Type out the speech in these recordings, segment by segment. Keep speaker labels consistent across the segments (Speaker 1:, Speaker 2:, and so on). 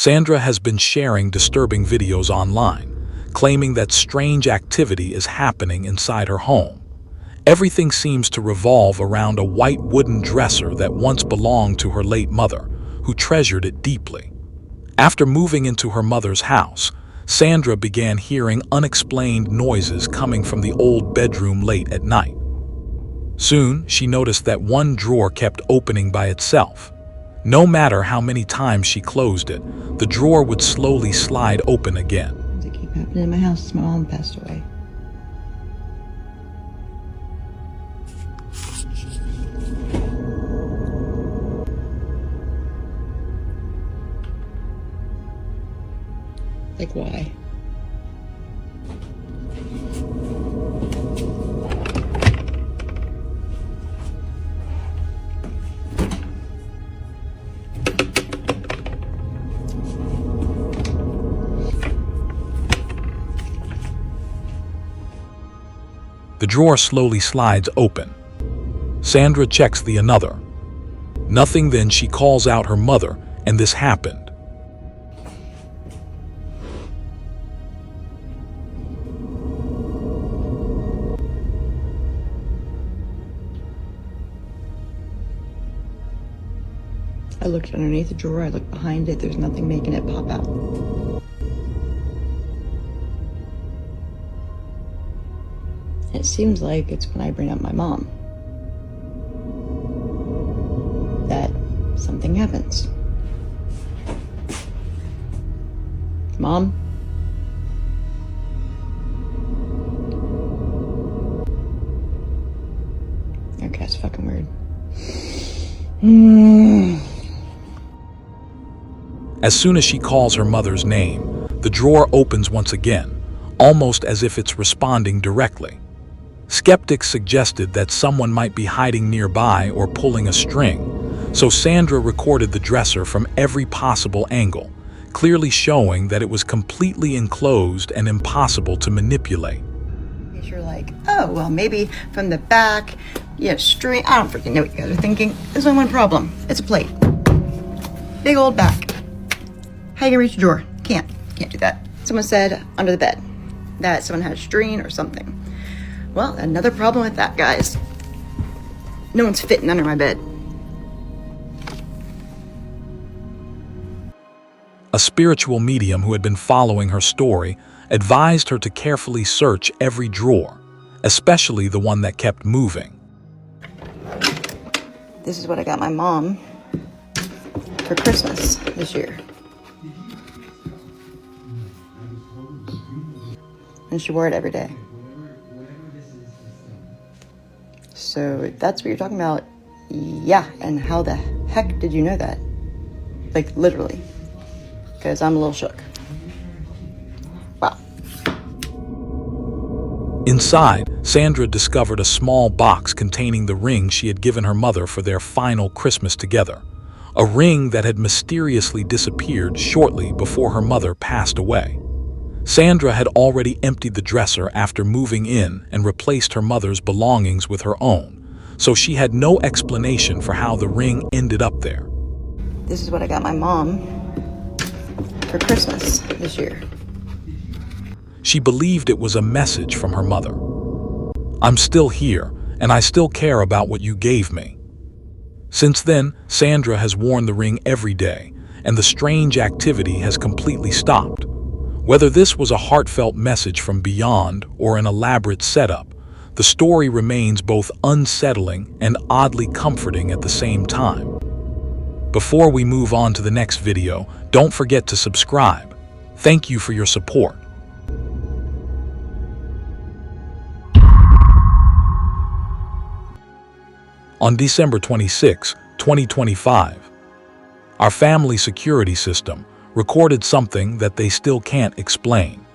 Speaker 1: Sandra has been sharing disturbing videos online, claiming that strange activity is happening inside her home. Everything seems to revolve around a white wooden dresser that once belonged to her late mother, who treasured it deeply. After moving into her mother's house, Sandra began hearing unexplained noises coming from the old bedroom late at night. Soon, she noticed that one drawer kept opening by itself. No matter how many times she closed it, the drawer would slowly slide open again.
Speaker 2: Things that keep happening in my house since my mom passed away. Like, why?
Speaker 1: The drawer slowly slides open. Sandra checks the another. Nothing, then she calls out her mother, and this happened.
Speaker 2: I looked underneath the drawer, I looked behind it, there's nothing making it pop out. It seems like it's when I bring up my mom that something happens. Mom? Okay, that's fucking weird.
Speaker 1: As soon as she calls her mother's name, the drawer opens once again, almost as if it's responding directly. Skeptics suggested that someone might be hiding nearby or pulling a string, so Sandra recorded the dresser from every possible angle, clearly showing that it was completely enclosed and impossible to manipulate.
Speaker 2: You're like, oh, well, maybe from the back, you have string. I don't freaking know what you guys are thinking. There's only one problem. It's a plate. Big old back. How you gonna reach the drawer? Can't do that. Someone said under the bed that someone had a string or something. Well, another problem with that, guys. No one's fitting under my bed.
Speaker 1: A spiritual medium who had been following her story advised her to carefully search every drawer, especially the one that kept moving.
Speaker 2: This is what I got my mom for Christmas this year. And she wore it every day. So that's what you're talking about. Yeah, and how the heck did you know that? Like, literally. Because I'm a little shook. Wow.
Speaker 1: Inside, Sandra discovered a small box containing the ring she had given her mother for their final Christmas together. A ring that had mysteriously disappeared shortly before her mother passed away. Sandra had already emptied the dresser after moving in and replaced her mother's belongings with her own, so she had no explanation for how the ring ended up there.
Speaker 2: This is what I got my mom for Christmas this year.
Speaker 1: She believed it was a message from her mother. I'm still here, and I still care about what you gave me. Since then, Sandra has worn the ring every day, and the strange activity has completely stopped. Whether this was a heartfelt message from beyond or an elaborate setup, the story remains both unsettling and oddly comforting at the same time. Before we move on to the next video, don't forget to subscribe. Thank you for your support. On December 26, 2025, our family security system recorded something that they still can't explain.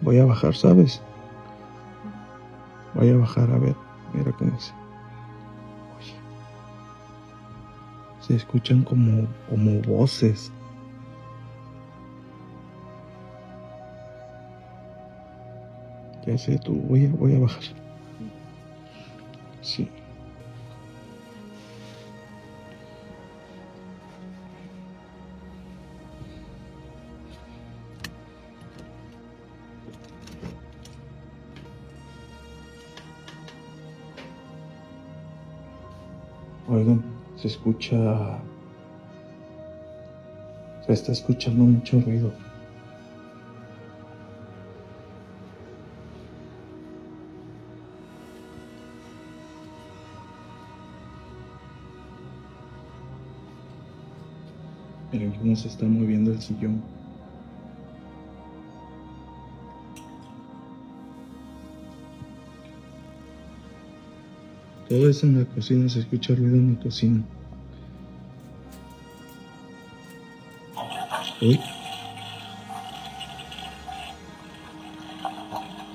Speaker 3: Voy a bajar, ¿sabes? Voy a bajar, a ver, mira cómo se... Oye, se escuchan como voces. hace tú. Voy a bajar. Sí. Oigan, se escucha... Se está escuchando mucho ruido. Miren cómo se está moviendo el sillón. Todo es en la cocina, se escucha ruido en la cocina. Uy.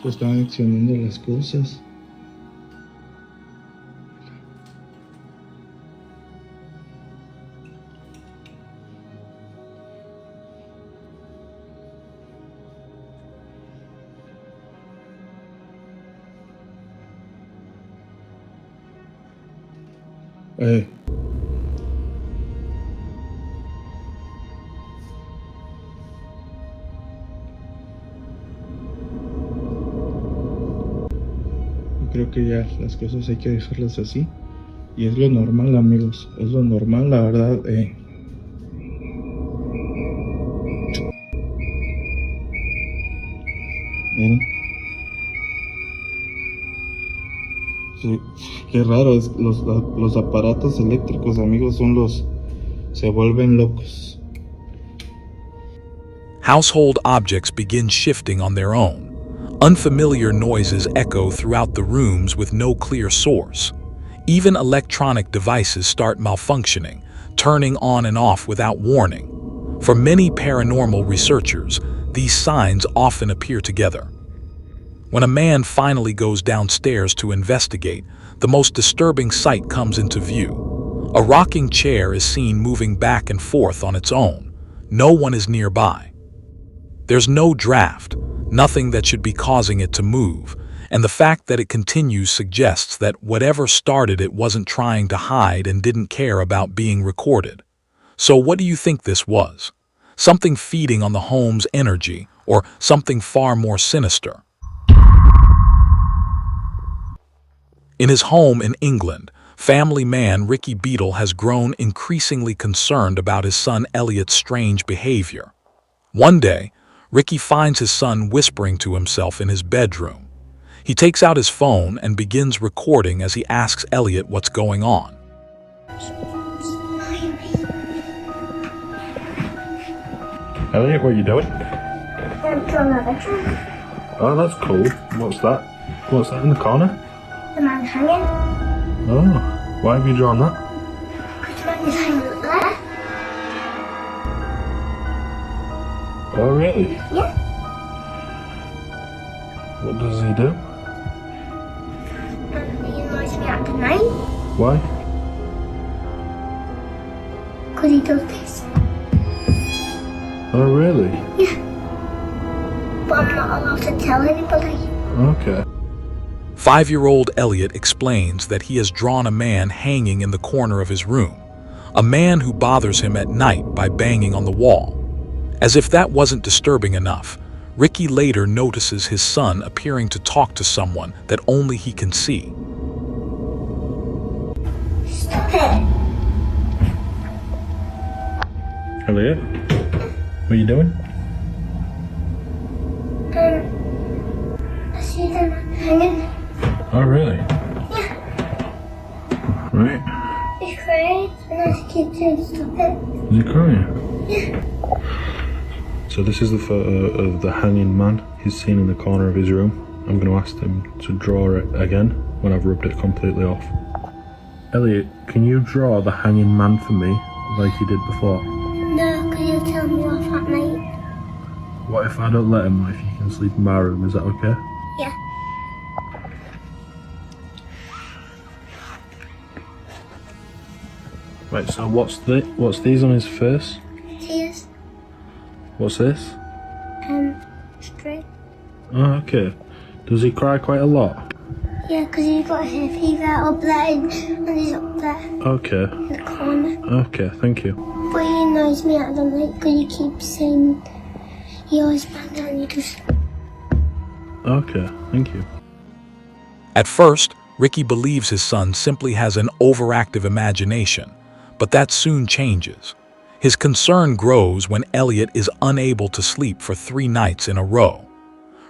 Speaker 3: Se están accionando las cosas. Creo que ya las cosas hay que dejarlas así. Y es lo normal, amigos. Es lo normal, la verdad. Miren. Sí, qué raro. Los aparatos eléctricos, amigos, se vuelven locos.
Speaker 1: Household objects begin shifting on their own. Unfamiliar noises echo throughout the rooms with no clear source. Even electronic devices start malfunctioning, turning on and off without warning. For many paranormal researchers, these signs often appear together. When a man finally goes downstairs to investigate, the most disturbing sight comes into view. A rocking chair is seen moving back and forth on its own. No one is nearby. There's no draft, nothing that should be causing it to move, and the fact that it continues suggests that whatever started it wasn't trying to hide and didn't care about being recorded. So what do you think this was? Something feeding on the home's energy, or something far more sinister? In his home in England, family man Ricky Beadle has grown increasingly concerned about his son Elliot's strange behavior. One day, Ricky finds his son whispering to himself in his bedroom. He takes out his phone and begins recording as he asks Elliot what's going on.
Speaker 4: Elliot, what are you doing?
Speaker 5: I'm drawing a bedroom.
Speaker 4: Oh, that's cool. What's that? What's that in the corner?
Speaker 5: The man hanging.
Speaker 4: Oh, why have you drawn that?
Speaker 5: Because the man is hanging up there.
Speaker 4: Oh, really?
Speaker 5: Yeah.
Speaker 4: What does he do?
Speaker 5: And he annoys me at the night.
Speaker 4: Why?
Speaker 5: Because he does this.
Speaker 4: Oh, really?
Speaker 5: Yeah. But I'm not allowed to tell anybody.
Speaker 4: Okay.
Speaker 1: 5-year-old Elliot explains that he has drawn a man hanging in the corner of his room, a man who bothers him at night by banging on the wall. As if that wasn't disturbing enough, Ricky later notices his son appearing to talk to someone that only he can see.
Speaker 5: Stop it.
Speaker 4: Elliot, what are you doing?
Speaker 5: I see the man hanging.
Speaker 4: Oh, really?
Speaker 5: Yeah.
Speaker 4: Right.
Speaker 5: He's crying and I keep saying stop it.
Speaker 4: Is he crying?
Speaker 5: Yeah.
Speaker 4: So this is the photo of the hanging man he's seen in the corner of his room. I'm going to ask him to draw it again when I've rubbed it completely off. Elliot, can you draw the hanging man for me like you did before?
Speaker 5: No, because he'll tell me off at night.
Speaker 4: What if I don't let him, if you can sleep in my room, is that okay?
Speaker 5: Yeah.
Speaker 4: Right, so what's these on his face?
Speaker 5: Tears.
Speaker 4: What's this?
Speaker 5: Straight.
Speaker 4: Oh, okay. Does he cry quite a lot?
Speaker 5: Yeah, because he got hay fever up there and he's up there
Speaker 4: Okay.
Speaker 5: in the corner.
Speaker 4: Okay, thank you.
Speaker 5: But he annoys me at the night because he keeps saying he always bangs and he just...
Speaker 4: Okay, thank you.
Speaker 1: At first, Ricky believes his son simply has an overactive imagination, but that soon changes. His concern grows when Elliot is unable to sleep for 3 nights in a row.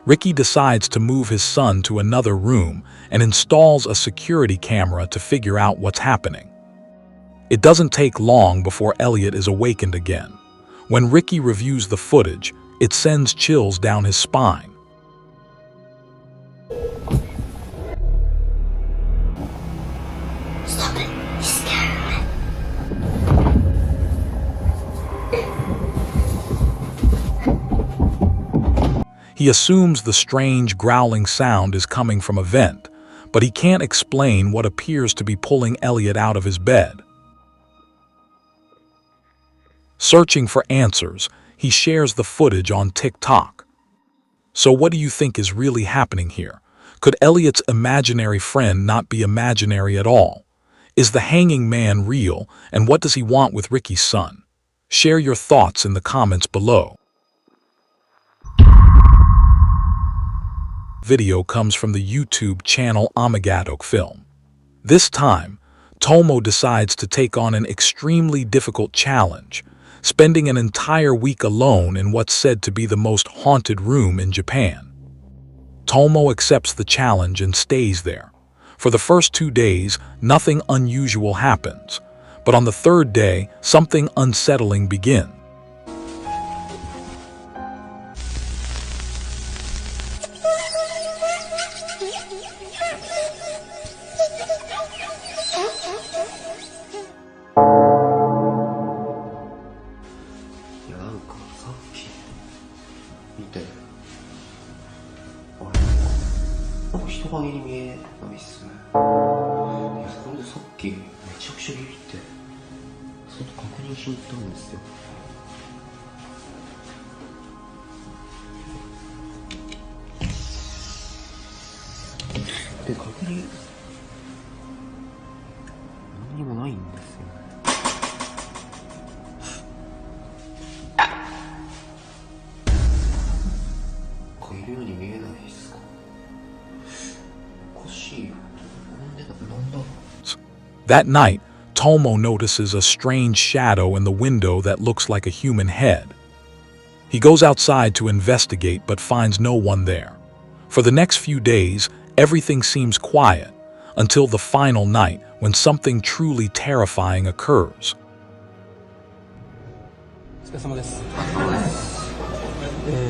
Speaker 1: Ricky decides to move his son to another room and installs a security camera to figure out what's happening. It doesn't take long before Elliot is awakened again. When Ricky reviews the footage, it sends chills down his spine.
Speaker 5: Stop it. He's scaring me.
Speaker 1: He assumes the strange growling sound is coming from a vent, but he can't explain what appears to be pulling Elliot out of his bed. Searching for answers, he shares the footage on TikTok. So what do you think is really happening here? Could Elliot's imaginary friend not be imaginary at all? Is the hanging man real, and what does he want with Ricky's son? Share your thoughts in the comments below. Video comes from the YouTube channel Amagadok Film. This time, Tomo decides to take on an extremely difficult challenge, spending an entire week alone in what's said to be the most haunted room in Japan. Tomo accepts the challenge and stays there. For the first 2 days, nothing unusual happens, but on the 3rd day, something unsettling begins. That night, Tomo notices a strange shadow in the window that looks like a human head. He goes outside to investigate but finds no one there. For the next few days, everything seems quiet, until the final night when something truly terrifying occurs.
Speaker 6: お疲れ様です。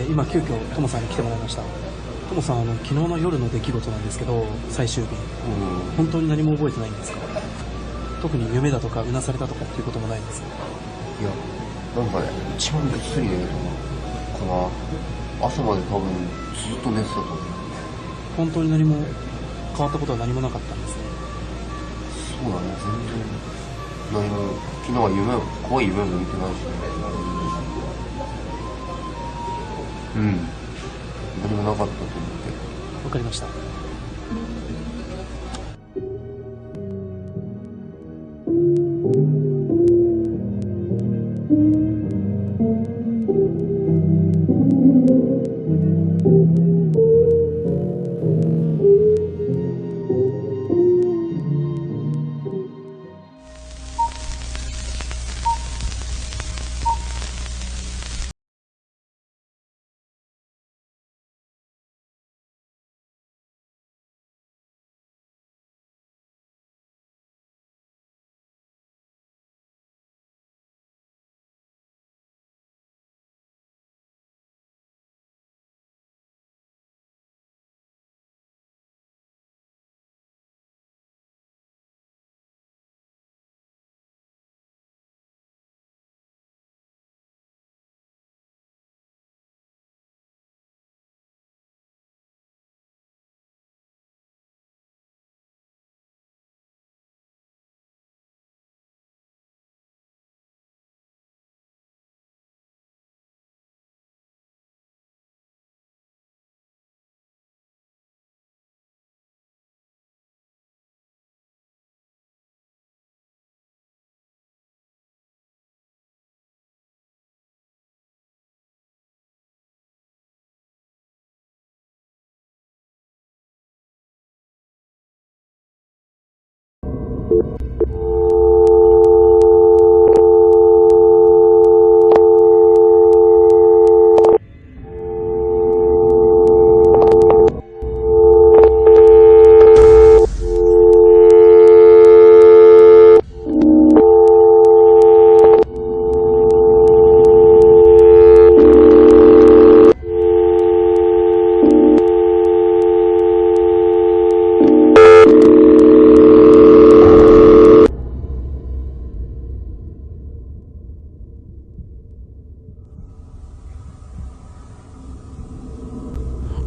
Speaker 6: 今急遽トモさんに来てもらいました。トモさん、昨日の夜の出来事なんですけど、最終日、本当に何も覚えてないんですか？特に夢だとかうなされたとかっていうこともないんですか？
Speaker 7: いや、なんかね、一番ぐっすり寝るかな。朝まで多分ずっと寝てたと思う。
Speaker 6: 本当に何も変わったことは何もなかったんですね。
Speaker 7: そうだね、全然何も、昨日は怖い夢も見てないしね。何もなかったと思って。
Speaker 6: わかりました。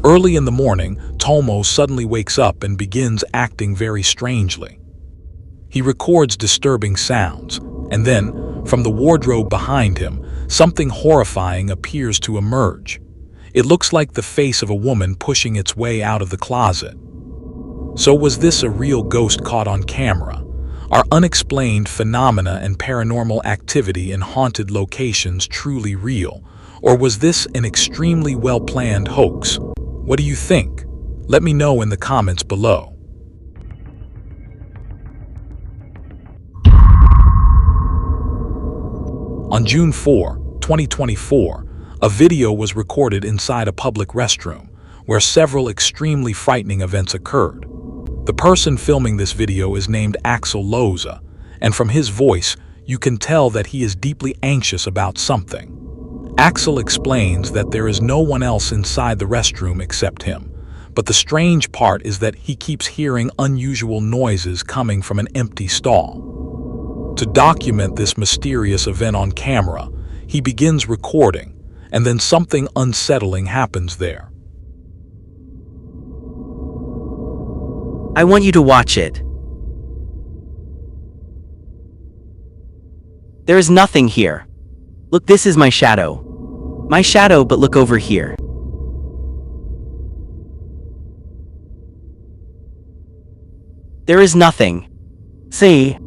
Speaker 1: Early in the morning, Tomo suddenly wakes up and begins acting very strangely. He records disturbing sounds, and then, from the wardrobe behind him, something horrifying appears to emerge. It looks like the face of a woman pushing its way out of the closet. So was this a real ghost caught on camera? Are unexplained phenomena and paranormal activity in haunted locations truly real? Or was this an extremely well-planned hoax? What do you think? Let me know in the comments below. On June 4, 2024, a video was recorded inside a public restroom where several extremely frightening events occurred. The person filming this video is named Axel Loza, and from his voice, you can tell that he is deeply anxious about something. Axel explains that there is no one else inside the restroom except him, but the strange part is that he keeps hearing unusual noises coming from an empty stall. To document this mysterious event on camera, he begins recording, and then something unsettling happens there.
Speaker 8: I want you to watch it. There is nothing here. Look, this is my shadow. My shadow, but look over here. There is nothing. See?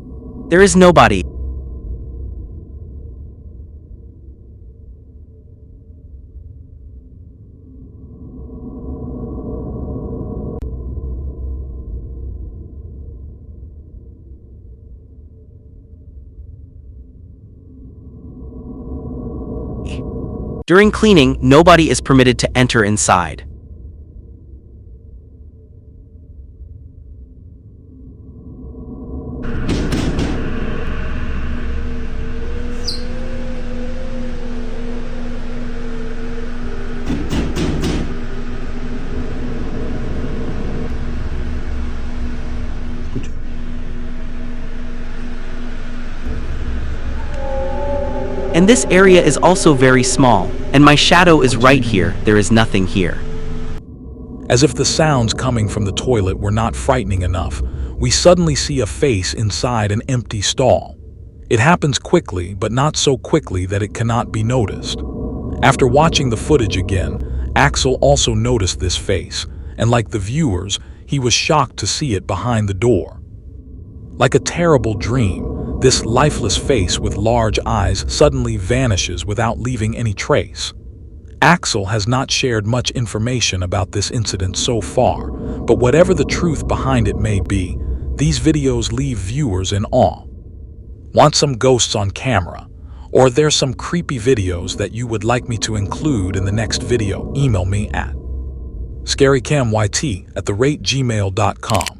Speaker 8: There is nobody. During cleaning, nobody is permitted to enter inside. And this area is also very small, and my shadow is right here. There is nothing here.
Speaker 1: As if the sounds coming from the toilet were not frightening enough, we suddenly see a face inside an empty stall. It happens quickly, but not so quickly that it cannot be noticed. After watching the footage again, Axel also noticed this face, and like the viewers, he was shocked to see it behind the door. Like a terrible dream, this lifeless face with large eyes suddenly vanishes without leaving any trace. Axel has not shared much information about this incident so far, but whatever the truth behind it may be, these videos leave viewers in awe. Want some ghosts on camera? Or there's some creepy videos that you would like me to include in the next video? Email me at scarycamyt@gmail.com.